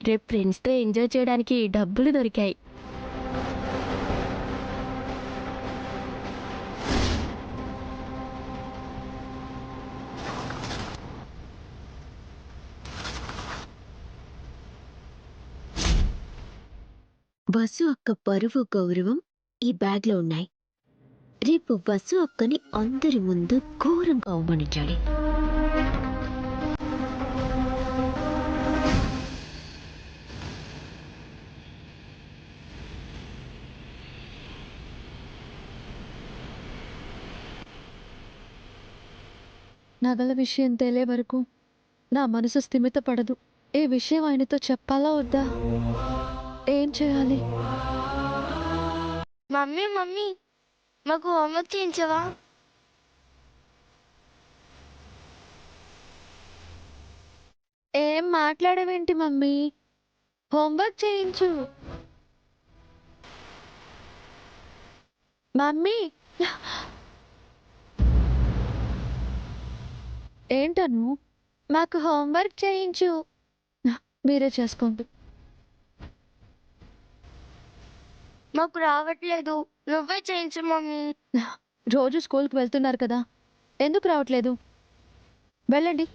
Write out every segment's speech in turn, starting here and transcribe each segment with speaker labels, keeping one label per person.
Speaker 1: రేపు ఫ్రెండ్స్తో ఎంజాయ్ చేయడానికి డబ్బులు దొరికాయి.
Speaker 2: వసు అక్క పరువు గౌరవం ఈ బ్యాగ్లో ఉన్నాయి. రేపు వసు అక్కని అందరి ముందు ఘోరంగా అవమానించాలి.
Speaker 3: నగల విషయం తేలే వరకు నా మనసు స్థిమితపడదు. ఏ విషయం ఆయనతో చెప్పాలా వద్దా? ఏం చేయాలి?
Speaker 4: మమ్మీ మమ్మీ మాకు హోంవర్క్ చేయించవా?
Speaker 3: ఏం మాట్లాడవేంటి మమ్మీ? హోంవర్క్ చేయించు మమ్మీ. ఏంటను? మాకు హోంవర్క్ చేయించు. మీరే చేసుకోండి.
Speaker 4: మాకు రావట్లేదు, నువ్వే చేయించు మమ్మీ.
Speaker 3: రోజు స్కూల్కి వెళ్తున్నారు కదా, ఎందుకు రావట్లేదు? వెళ్ళండి.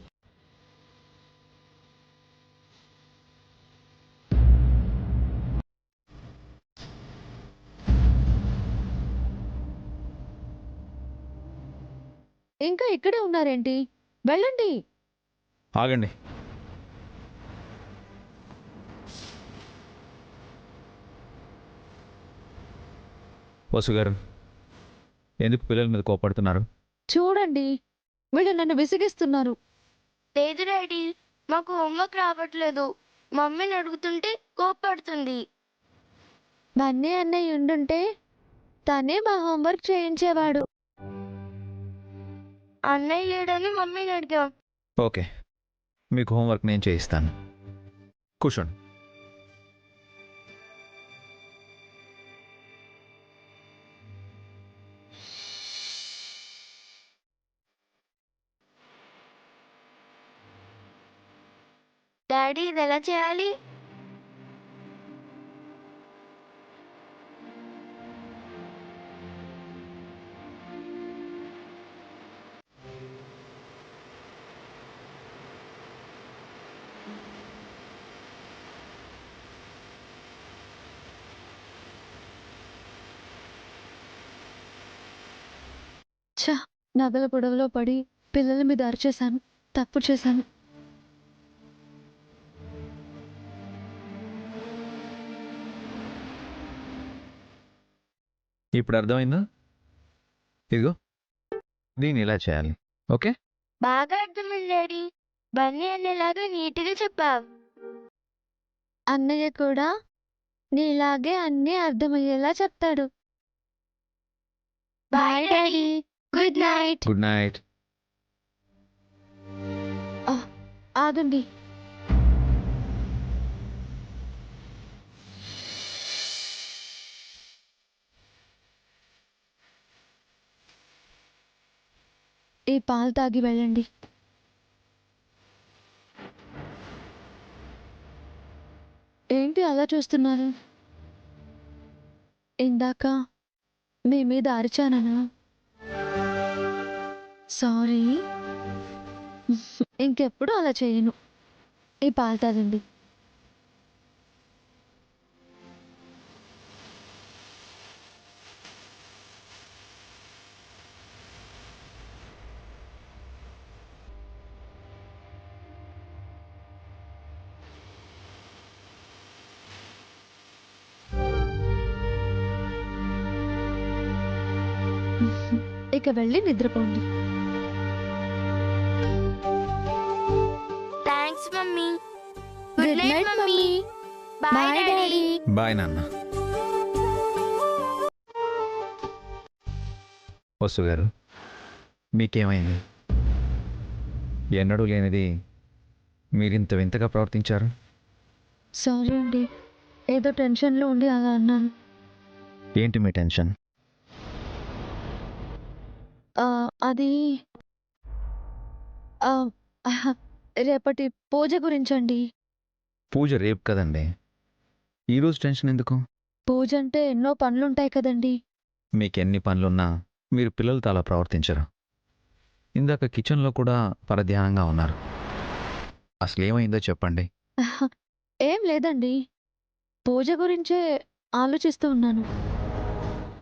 Speaker 3: ఇంకా ఇక్కడే ఉన్నారేంటి? వెళ్ళండి.
Speaker 5: ఆగండి. వసు గారు, ఎందుకు పిల్లల మీద కోపడుతున్నారు?
Speaker 3: చూడండి, వీళ్ళు నన్ను విసిగిస్తున్నారు.
Speaker 4: లేదు డాడీ, మాకు హోంవర్క్ రావట్లేదు. మమ్మీని అడుగుతుంటే కోపడుతుంది.
Speaker 3: బన్నీ అన్నయ్య ఉండుంటే తనే మా హోంవర్క్ చేయించేవాడు.
Speaker 4: అన్నయ్య లేడని మమ్మీని అడిగాం.
Speaker 5: ఓకే, మీకు హోంవర్క్ నేను చేయిస్తాను. కూర్చోండి.
Speaker 4: డాడీ ఇది ఎలా చేయాలి?
Speaker 3: ఛ, నగల గొడవలో పడి పిల్లల మీద అరిచేశాను. తప్పు చేశాను.
Speaker 5: ఇప్పుడు అర్థమైందా? ఇదిగో, దీన్ని ఇలా చేయాలి. ఓకే,
Speaker 4: బాగా అర్థమైంది డాడీ. బన్నీ అన్నలాగా నీట్గా చెప్పావు.
Speaker 3: అన్నయ్య కూడా నీలాగే అన్నీ అర్థమయ్యేలా చెప్తాడు.
Speaker 4: Bye daddy. Good night.
Speaker 5: Good night.
Speaker 3: ఆగండి. ఈ పాలు తాగి వెళ్ళండి. ఏంటి అలా చూస్తున్నారు? ఇందాక మీ మీద అరిచానా? సారీ. ఇంకెప్పుడు అలా చేయను. ఈ పాలు తాగండి. ఇక వెళ్ళి నిద్రపోండి.
Speaker 4: Thanks mummy.
Speaker 3: Good night mummy.
Speaker 4: Bye daddy.
Speaker 5: Bye నాన్న. వసు గారు, మీకేమైంది? ఎన్నడూ లేనిది మీరింత వింతగా ప్రవర్తించారు.
Speaker 3: సారీ అండి, ఏదో టెన్షన్లో ఉండి అలా అన్నాను.
Speaker 5: ఏంటి మీ టెన్షన్?
Speaker 3: అది రేపటి పూజ గురించండి.
Speaker 5: పూజ రేపు కదండి. ఈరోజు టెన్షన్ ఎందుకు?
Speaker 3: పూజ అంటే ఎన్నో పనులుంటాయి కదండి.
Speaker 5: మీకెన్ని పనులున్నా మీరు పిల్లలతో అలా ప్రవర్తించరు. ఇందాక కిచెన్లో కూడా పరధ్యానంగా ఉన్నారు. అసలేమైందో చెప్పండి.
Speaker 3: ఏం లేదండి, పూజ గురించే ఆలోచిస్తూ ఉన్నాను.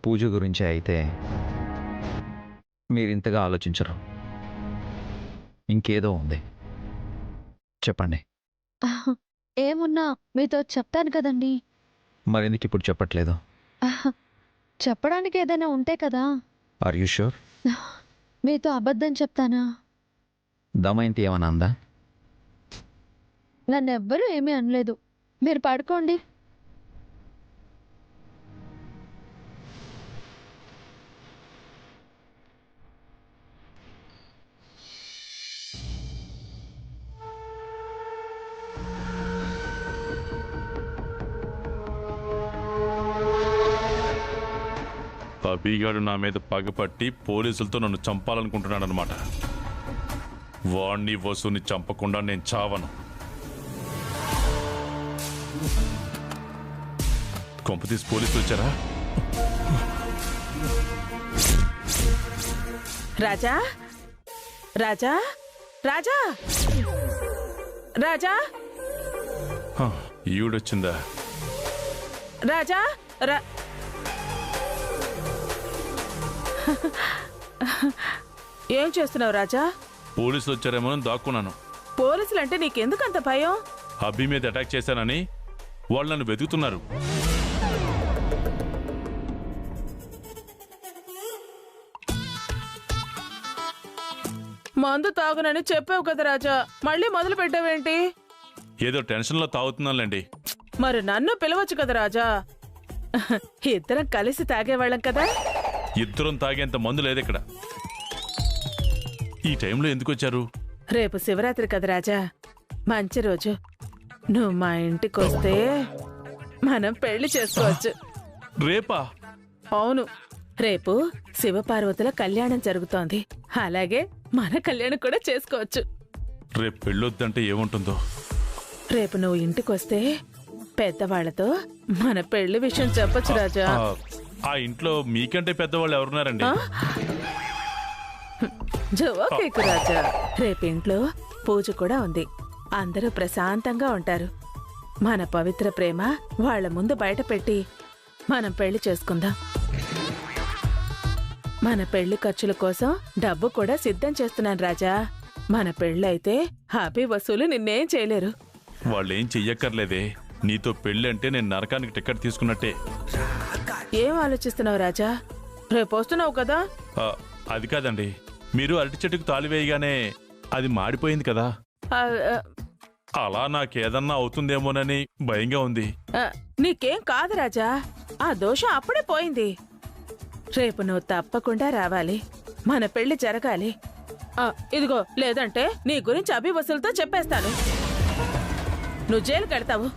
Speaker 5: పూజ గురించే అయితే మీరింతగా ఆలోచించరు. ఇంకేదో ఉంది, చెప్పండి.
Speaker 3: ఏమున్నా మీతో చెప్తాను కదండి.
Speaker 5: మరెందుకు ఇప్పుడు చెప్పట్లేదు?
Speaker 3: చెప్పడానికి ఏదైనా ఉంటే కదా.
Speaker 5: Are you sure?
Speaker 3: మీతో అబద్ధం చెప్తానా?
Speaker 5: దమయంతి ఏమన్నా అందా?
Speaker 3: నన్నెవ్వరూ ఏమీ అనలేదు. మీరు పడుకోండి.
Speaker 6: అభిగాడు నా మీద పగపట్టి పోలీసులతో నన్ను చంపాలనుకుంటున్నాడనమాట. వాణ్ణి వసుని చంపకుండా నేను చావను. కొంపతీసి పోలీసులు వచ్చారా?
Speaker 7: రాజా, రాజా, రాజా, రాజా,
Speaker 6: హ, ఈవిడొచ్చిందా?
Speaker 7: రాజా, ఏం చేస్తున్నావు రాజా?
Speaker 6: పోలీసులు వచ్చారేమో అని దాక్కున్నాను.
Speaker 7: పోలీసులంటే నీకెందుకంత భయం?
Speaker 6: అభి మీద అటాక్ చేశానని వాళ్ళు నన్ను వెతుకుతున్నారు.
Speaker 7: మందు తాగునని చెప్పావు కదా రాజా, మళ్ళీ మొదలు పెట్టావేంటి?
Speaker 6: ఏదో టెన్షన్లో తాగుతున్నానులేండి.
Speaker 7: మరి నన్ను పిలవచ్చు కదా రాజా, ఇద్దరం కలిసి తాగేవాళ్ళం కదా.
Speaker 6: ఇద్దరం తాగేంత మందు లేదు ఇక్కడ. ఈ టైంలో ఎందుకు వచ్చారు?
Speaker 7: రేపు శివరాత్రి కదా రాజా, మంచి రోజు. నువ్వు మా ఇంటికి వస్తే మనం పెళ్లి చేసుకోవచ్చు.
Speaker 6: రేపా?
Speaker 7: అవును, రేపు శివపార్వతుల కళ్యాణం జరుగుతోంది. అలాగే మన కళ్యాణం కూడా చేసుకోవచ్చు.
Speaker 6: రేపు పెళ్ళొద్దంటే ఏముంటుందో.
Speaker 7: రేపు నువ్వు ఇంటికి వస్తే పెద్దవాళ్లతో మన పెళ్లి విషయం చెప్పొచ్చు రాజా.
Speaker 6: ఆ ఇంట్లో మీకంటే పెద్దవాళ్ళు ఎవరున్నారండి?
Speaker 7: జోకేకు రాజా. రేపు ఇంట్లో పూజ కూడా ఉంది. అందరూ ప్రశాంతంగా ఉంటారు. మన పవిత్ర ప్రేమ వాళ్ళ ముందు బయట పెట్టి మనం పెళ్లి చేసుకుందాం. మన పెళ్లి ఖర్చుల కోసం డబ్బు కూడా సిద్ధం చేస్తున్నాను రాజా. మన పెళ్ళైతే హ్యాపీ వసూలు నిన్నేం చేయలేరు.
Speaker 6: వాళ్ళేం చెయ్యక్కర్లేదే. నీతో పెళ్ళి అంటే నేను నరకానికి టికెట్ తీసుకున్నట్టే.
Speaker 7: ఏం ఆలోచిస్తున్నావు రాజా? రేపు వస్తున్నావు కదా.
Speaker 6: అది కాదండి, మీరు అరటి చెట్టుకు తాళి వేయగానే అది మాడిపోయింది కదా.
Speaker 7: ఆ, ఆ,
Speaker 6: అలా నాకేదన్నా అవుతుందేమోనని భయంగా ఉంది.
Speaker 7: నీకేం కాదు రాజా, ఆ దోషం అప్పుడే పోయింది. రేపు నువ్వు తప్పకుండా రావాలి, మన పెళ్లి జరగాలి. ఇదిగో, లేదంటే నీ గురించి అభివసులతో చెప్పేస్తాను. నువ్వు జైలుకి వెళ్తావు,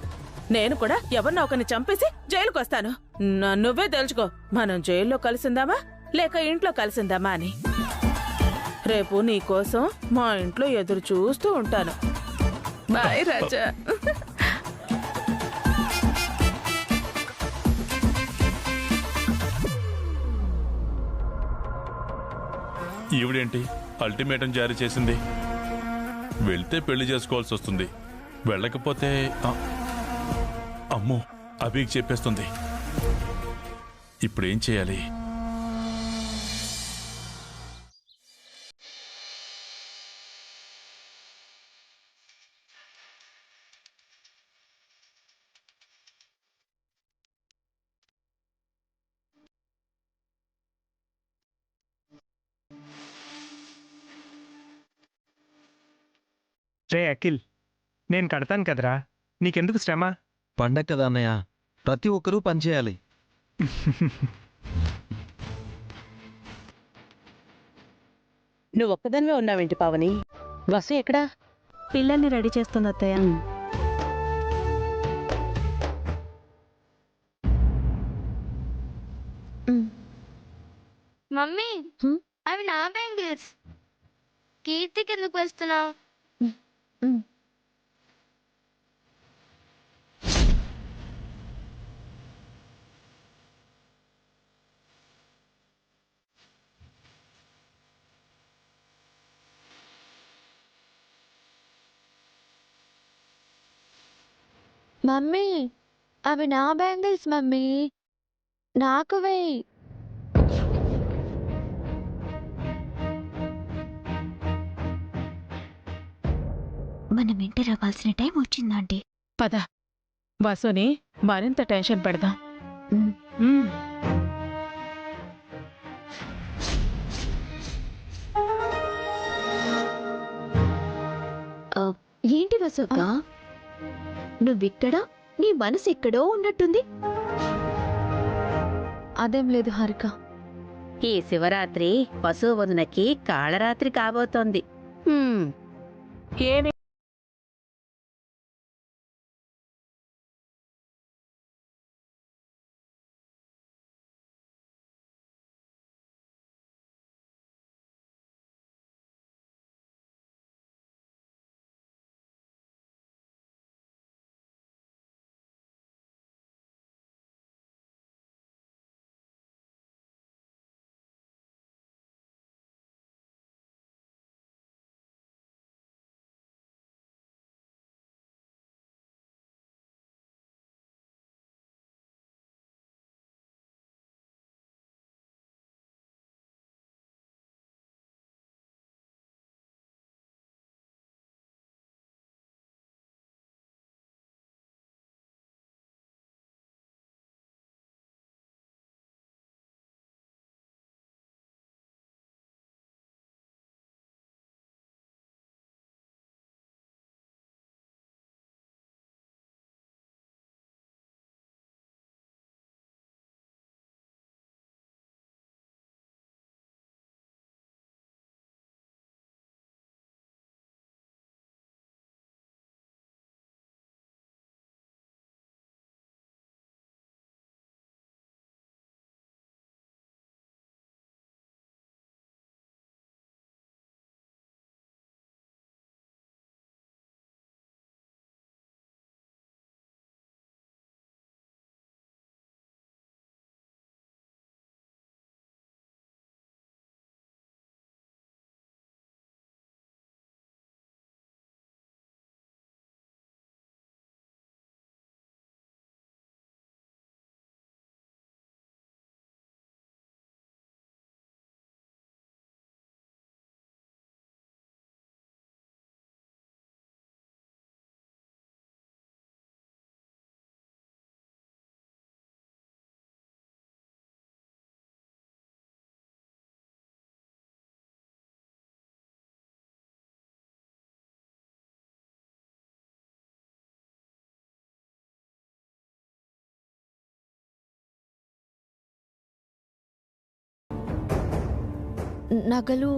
Speaker 7: నేను కూడా ఎవరినో ఒకరిని చంపేసి జైలుకు వస్తాను. నువ్వే తెలుసుకో, మనం జైల్లో కలిసిందామా లేక ఇంట్లో కలిసిందామా అని. రేపు నీ కోసం మా ఇంట్లో ఎదురు చూస్తూ ఉంటాను. బాయ్ రాజా.
Speaker 6: ఈవిడేంటి అల్టిమేటం జారీ చేసింది? వెళ్తే పెళ్లి చేసుకోవాల్సి వస్తుంది, వెళ్ళకపోతే అమ్మో అభికి చెప్పేస్తుంది. ఇప్పుడేం చేయాలి?
Speaker 8: రే అఖిల్, నేను కడతాను కదరా, నీకెందుకు శ్రమ?
Speaker 5: పండగ కదా అన్నయ్య, ప్రతి ఒక్కరూ పనిచేయాలి.
Speaker 9: నువ్వు ఒక్కదానివే ఉన్నావేంటి పావని? వసు ఎక్కడా?
Speaker 1: పిల్లల్ని రెడీ చేస్తుంది అత్తయ్య.
Speaker 4: మమ్మీ, అవి నా బ్యాంగిల్స్. కీర్తికి ఎందుకు వస్తున్నావు?
Speaker 3: మమ్మీ అవి నా బ్యాంగిల్స్ మమ్మీ, నాకు వేయి.
Speaker 2: మనం ఎంటర్ అవ్వాల్సిన టైం వచ్చిందండి.
Speaker 7: పద వసుని మరింత టెన్షన్ పెడదాం.
Speaker 2: ఉమ్.
Speaker 7: ఉమ్.
Speaker 2: ఏంటి వసు అక్క, నువ్విక్కడా, నీ మనసు ఎక్కడో ఉన్నట్టుంది.
Speaker 3: అదేం లేదు హారిక.
Speaker 9: ఈ శివరాత్రి వసువదనకి కాళరాత్రి కాబోతోంది.
Speaker 7: ఏమి
Speaker 3: నగలు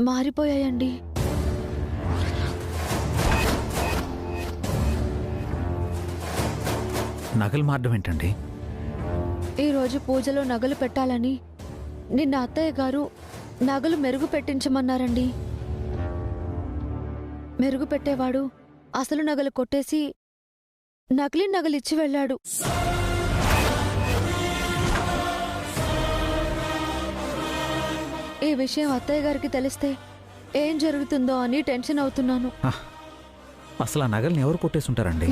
Speaker 3: మారిపోయాయండి.
Speaker 5: నగలు మారడం ఏంటండి?
Speaker 3: ఈరోజు పూజలో నగలు పెట్టాలని నిన్న అత్తయ్య గారు నగలు మెరుగు పెట్టించమన్నారండి. మెరుగు పెట్టేవాడు అసలు నగలు కొట్టేసి నకిలీ నగలు ఇచ్చి వెళ్ళాడు. ఈ విషయం అత్తయ్య గారికి తెలిస్తే ఏం జరుగుతుందో అని టెన్షన్ అవుతున్నాను.
Speaker 5: అసలు ఆ నగల్ని ఎవరు కొట్టేస్తుంటారండి?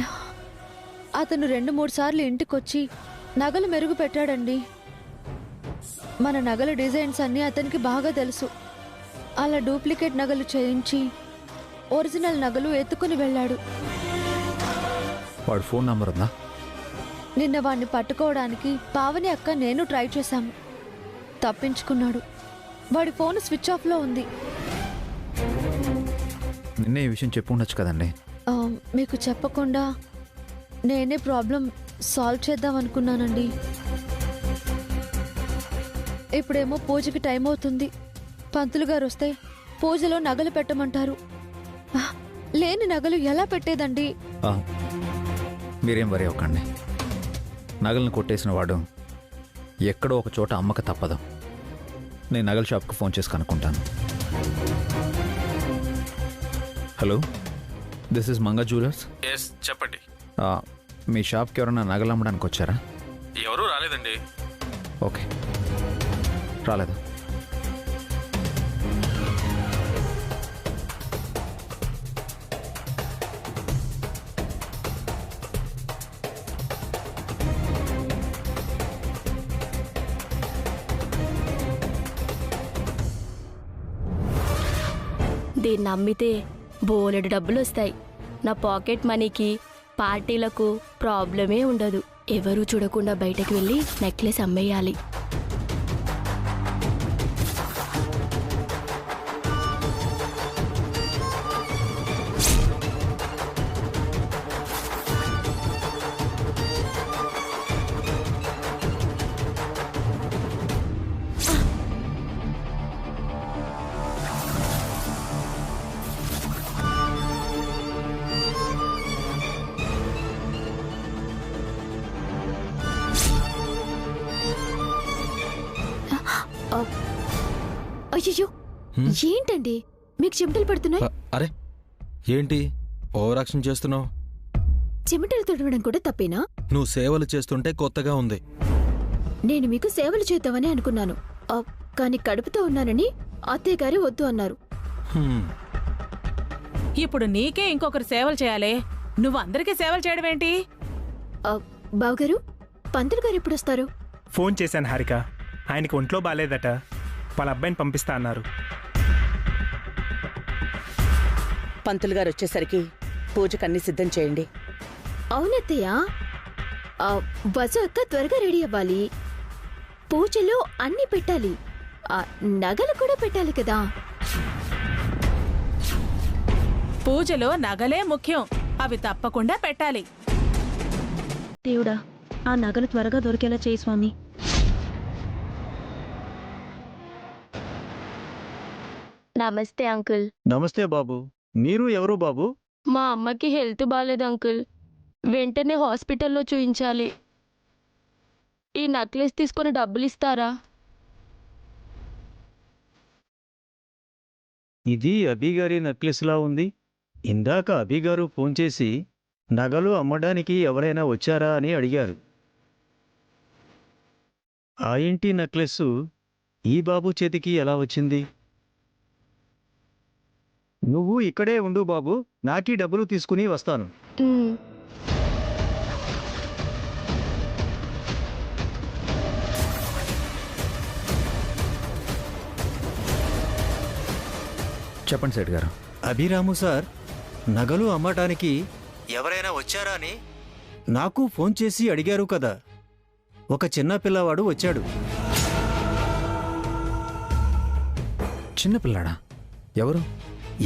Speaker 3: అతను 2-3 సార్లు ఇంటికొచ్చి నగలు మెరుగు పెట్టాడండి. మన నగల డిజైన్స్ అన్నీ అతనికి బాగా తెలుసు. అలా డూప్లికేట్ నగలు చేయించి ఒరిజినల్ నగలు ఎత్తుకుని వెళ్ళాడు.
Speaker 5: వాడు ఫోన్ నంబర్ ఉందా?
Speaker 3: నిన్న వాడిని పట్టుకోవడానికి పావని అక్క నేను ట్రై చేశాము. తప్పించుకున్నాడు. వాడి ఫోన్ స్విచ్ ఆఫ్లో ఉంది.
Speaker 5: నిన్నే ఈ విషయం చెప్పు ఉండొచ్చు కదండి.
Speaker 3: మీకు చెప్పకుండా నేనే ప్రాబ్లం సాల్వ్ చేద్దాం అనుకున్నానండి. ఇప్పుడేమో పూజకి టైం అవుతుంది. పంతులు గారు వస్తే పూజలో నగలు పెట్టమంటారు. లేని నగలు ఎలా పెట్టేదండి?
Speaker 5: మీరేం వరి అవ్వకండి. నగలను కొట్టేసిన వాడు ఎక్కడో ఒక చోట అమ్మక తప్పదు. నేను నగల షాప్కి ఫోన్ చేసి కనుక్కుంటాను. Hello, this is Manga jewellers.
Speaker 6: Yes, చెప్పండి.
Speaker 5: మీ షాప్కి ఎవరైనా నగలు అమ్మడానికి వచ్చారా?
Speaker 6: ఎవరూ రాలేదండి.
Speaker 5: ఓకే, రాలేదా?
Speaker 10: దీన్ని అమ్మితే బోలెడు డబ్బులు వస్తాయి. నా పాకెట్ మనీకి పార్టీలకు ప్రాబ్లమే ఉండదు. ఎవరూ చూడకుండా బయటకు వెళ్ళి నెక్లెస్ అమ్మేయాలి.
Speaker 2: అయ్యో, ఏంటండి మీకు చెమటలు పడుతున్నాయి?
Speaker 11: అరే ఏంటి ఓవరాక్షన్ చేస్తున్నావు?
Speaker 2: చెమటలు తుడవడం కూడా తప్పేనా?
Speaker 11: నువ్వు సేవలు చేస్తుంటే కొత్తగా ఉంది.
Speaker 2: నేను మీకు సేవలు చేద్దామని అనుకున్నాను, కానీ కడుపుతో ఉన్నానని అత్తయ్య గారు వద్దు అన్నారు.
Speaker 7: ఇప్పుడు నీకే ఇంకొకరు సేవలు చేయాలి, నువ్వు అందరికీ సేవలు చేయడం ఏంటి?
Speaker 2: బావగారు, పంతులు గారు ఎప్పుడు వస్తారు?
Speaker 8: ఫోన్ చేశాను హారిక, ఆయనకి ఒంట్లో బాలేదట, వాళ్ళ అబ్బాయిని పంపిస్తా అన్నారు.
Speaker 12: పంతులు గారు వచ్చేసరికి పూజకు అన్ని సిద్ధం చేయండి.
Speaker 2: అవునత్తయ్య, వసు అక్క త్వరగా రెడీ అవ్వాలి. పూజలో అన్ని పెట్టాలి, నగలు కూడా పెట్టాలి కదా.
Speaker 7: పూజలో నగలే ముఖ్యం, అవి తప్పకుండా పెట్టాలి.
Speaker 1: దేవుడా, ఆ నగలు త్వరగా దొరికేలా చేయి స్వామి.
Speaker 10: నమస్తే అంకుల్.
Speaker 13: నమస్తే బాబు. మీరు ఎవరు బాబు?
Speaker 10: మా అమ్మకి హెల్త్ బాగాలేదు అంకుల్, వెంటనే హాస్పిటల్లో చూయించాలి. ఈ నెక్లెస్ తీసుకొని డబ్బులు ఇస్తారా?
Speaker 13: ఇది అభిగారి నెక్లెస్లా ఉంది. ఇందాక అభిగారు ఫోన్ చేసి నగలు అమ్మడానికి ఎవరైనా వచ్చారా అని అడిగారు. ఆ ఇంటి నెక్లెస్ ఈ బాబు చేతికి ఎలా వచ్చింది? నువ్వు ఇక్కడే ఉండు బాబు, నాకీ డబ్బులు తీసుకుని వస్తాను.
Speaker 5: చెప్పండి సేట్ గారు.
Speaker 13: అభిరాము సార్, నగలు అమ్మటానికి ఎవరైనా వచ్చారా అని నాకు ఫోన్ చేసి అడిగారు కదా. ఒక చిన్న పిల్లవాడు వచ్చాడు.
Speaker 5: చిన్న పిల్లాడా? ఎవరు?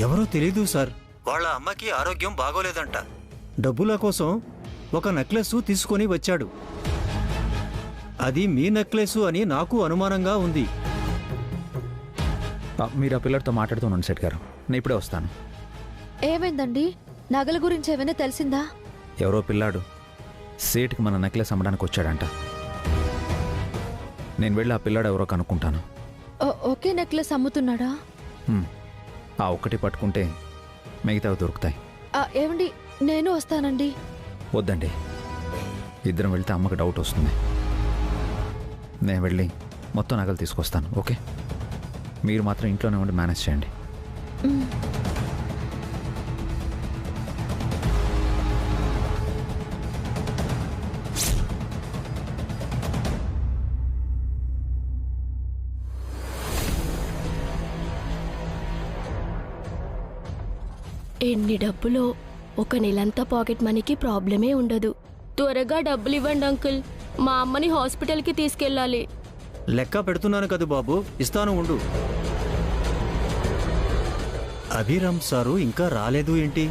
Speaker 13: ఎవరో తెలీదు సార్. వాళ్ళ అమ్మకి ఆరోగ్యం బాగోలేదంట. డబ్బుల కోసం ఒక నెక్లెస్ తీసుకొని వచ్చాడు. అది మీ నెక్లెస్ అని నాకు అనుమానంగా ఉంది.
Speaker 5: మీరు ఆ పిల్లడితో మాట్లాడుతున్నాను సేట్ గారు, నేను ఇప్పుడే వస్తాను.
Speaker 3: ఏమైందండి? నగల గురించి ఏమైనా తెలిసిందా?
Speaker 5: ఎవరో పిల్లాడు సేట్కి మన నెక్లెస్ అమ్మడానికి వచ్చాడంట. నేను వెళ్ళి ఆ పిల్లాడు ఎవరో కనుక్కుంటాను.
Speaker 3: ఒకే నెక్లెస్ అమ్ముతున్నాడా?
Speaker 5: ఆ ఒక్కటి పట్టుకుంటే మిగతావి దొరుకుతాయి.
Speaker 3: ఏమండి, నేను వస్తానండి.
Speaker 5: వద్దండి, ఇద్దరం వెళ్తే అమ్మకి డౌట్ వస్తుంది. నేను వెళ్ళి మొత్తం నగలు తీసుకొస్తాను, ఓకే? మీరు మాత్రం ఇంట్లోనే ఉండి మేనేజ్ చేయండి.
Speaker 10: ఎన్ని డబ్బులో ఒక నెలంతా పాకెట్ మనీకి ప్రాబ్లమే ఉండదు. త్వరగా డబ్బులు ఇవ్వండి అంకుల్, మా అమ్మని హాస్పిటల్కి తీసుకెళ్ళాలి.
Speaker 13: లెక్క పెడుతున్నాను కదా బాబు, ఇస్తాను ఉండు. అభిరామ్ సారు ఇంకా రాలేదు ఏంటి?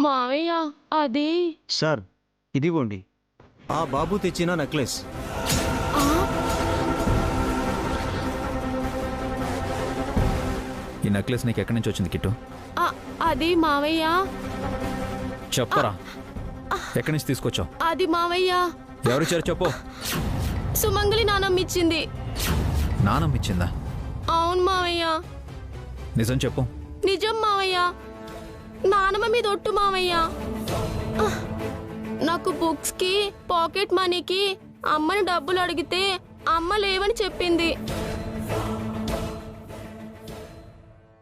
Speaker 10: మావయ్య, అది
Speaker 13: సార్, ఇదిగోండి ఆ బాబు తెచ్చిన నెక్లెస్.
Speaker 5: ఈ నెక్లెస్ నీకు ఎక్కడి నుంచి వచ్చింది కిట్టు?
Speaker 10: అది మావయ్య.
Speaker 5: చెప్పరా, ఎక్కడి నుంచి తీసుకొచ్చావు?
Speaker 10: అది మావయ్య.
Speaker 5: ఎవరిచ్చారు చెప్పు.
Speaker 10: సుమంగలి నానమ్మ ఇచ్చింది.
Speaker 5: నానమ్మ ఇచ్చిందా?
Speaker 10: అవును మావయ్య.
Speaker 5: నిజం చెప్పు.
Speaker 10: నిజం మావయ్య, నానమ్మ మీద ఒట్టు మావయ్య. నాకు బుక్స్కి పాకెట్ మనీకి అమ్మని డబ్బులు అడిగితే అమ్మ లేవని చెప్పింది.